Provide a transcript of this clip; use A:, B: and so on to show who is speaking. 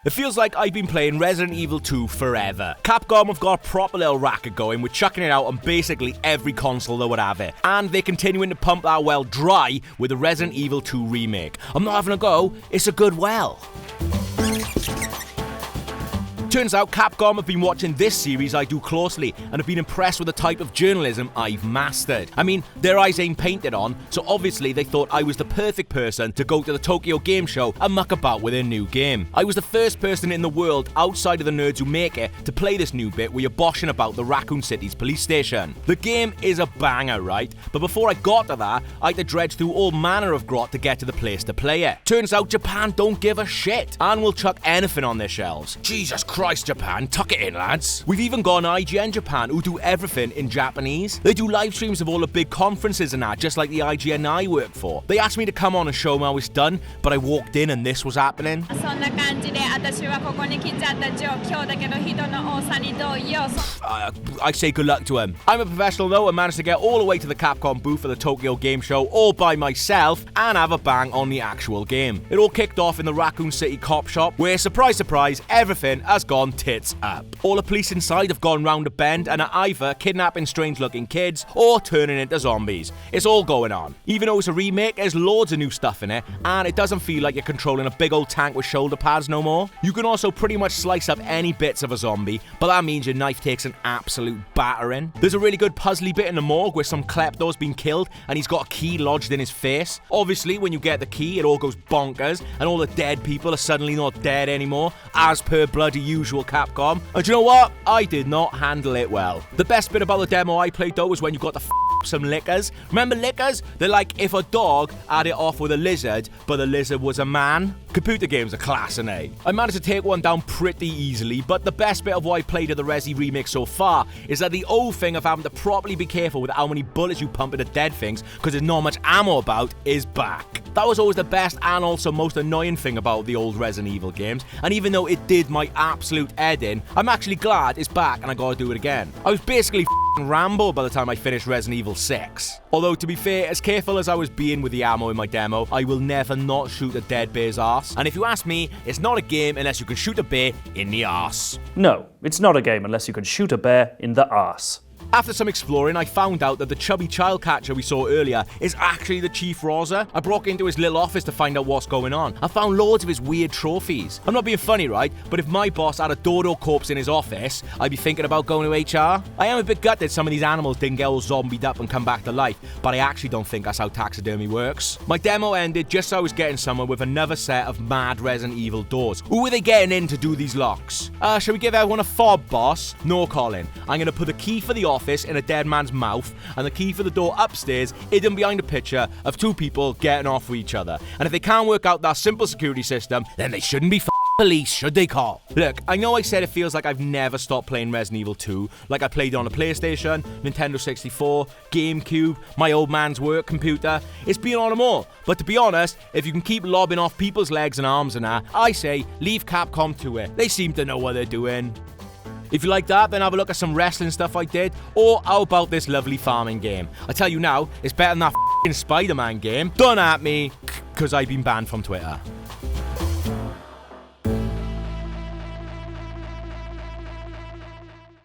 A: It feels like I've been playing Resident Evil 2 forever. Capcom have got a proper little racket going with chucking it out on basically every console that would have it. And they're continuing to pump that well dry with the Resident Evil 2 remake. I'm not having a go, it's a good well. Turns out Capcom have been watching this series I do closely and have been impressed with the type of journalism I've mastered. I mean, their eyes ain't painted on, so obviously they thought I was the perfect person to go to the Tokyo Game Show and muck about with their new game. I was the first person in the world outside of the nerds who make it to play this new bit where you're boshing about the Raccoon City's police station. The game is a banger, right? But before I got to that, I had to dredge through all manner of grot to get to the place to play it. Turns out Japan don't give a shit and will chuck anything on their shelves. Jesus Christ, Japan, tuck it in, lads. We've even got IGN Japan who do everything in Japanese. They do live streams of all the big conferences and that, just like the IGN I work for. They asked me to come on and show them how it's done, but I walked in and this was happening. I say good luck to him. I'm a professional though and managed to get all the way to the Capcom booth for the Tokyo Game Show all by myself and have a bang on the actual game. It all kicked off in the Raccoon City cop shop where, surprise surprise, everything has gone tits up. All the police inside have gone round a bend and are either kidnapping strange looking kids or turning into zombies. It's all going on. Even though it's a remake, there's loads of new stuff in it and it doesn't feel like you're controlling a big old tank with shoulder pads no more. You can also pretty much slice up any bits of a zombie, but that means your knife takes an absolute battering. There's a really good puzzly bit in the morgue where some klepto's been killed and he's got a key lodged in his face. Obviously, when you get the key, it all goes bonkers and all the dead people are suddenly not dead anymore, as per bloody usual Capcom. And you know what? I did not handle it well. The best bit about the demo I played though was when you got to some lickers. Remember lickers? They're like if a dog had it off with a lizard, but the lizard was a man. Computer games are class, innit? I managed to take one down pretty easily, but the best bit of what I played of the Resi remake so far is that the old thing of having to properly be careful with how many bullets you pump into dead things because there's not much ammo about is back. That was always the best and also most annoying thing about the old Resident Evil games, and even though it did my absolute head in, I'm actually glad it's back and I gotta do it again. I was basically Rambo by the time I finished Resident Evil 6. Although, to be fair, as careful as I was being with the ammo in my demo, I will never not shoot a dead bear's arse. And if you ask me, it's not a game unless you can shoot a bear in the arse.
B: No, it's not a game unless you can shoot a bear in the arse.
A: After some exploring, I found out that the chubby child catcher we saw earlier is actually the Chief Rosa. I broke into his little office to find out what's going on. I found loads of his weird trophies. I'm not being funny, right? But if my boss had a dodo corpse in his office, I'd be thinking about going to HR. I am a bit gutted some of these animals didn't get all zombied up and come back to life, but I actually don't think that's how taxidermy works. My demo ended just as I was getting somewhere with another set of mad Resident Evil doors. Who are they getting in to do these locks? Shall we give everyone a fob, boss? No, Colin. I'm going to put the key for the office in a dead man's mouth and the key for the door upstairs hidden behind a picture of two people getting off with each other. And if they can't work out that simple security system, then they shouldn't be police, should they, call? Look, I know I said it feels like I've never stopped playing Resident Evil 2, like I played it on a PlayStation, Nintendo 64, GameCube, my old man's work computer. It's been on them all. But to be honest, if you can keep lobbing off people's legs and arms and that, I say leave Capcom to it. They seem to know what they're doing. If you like that, then have a look at some wrestling stuff I did, or how about this lovely farming game? I tell you now, it's better than that f***ing Spider-Man game. Don't at me, because I've been banned from Twitter.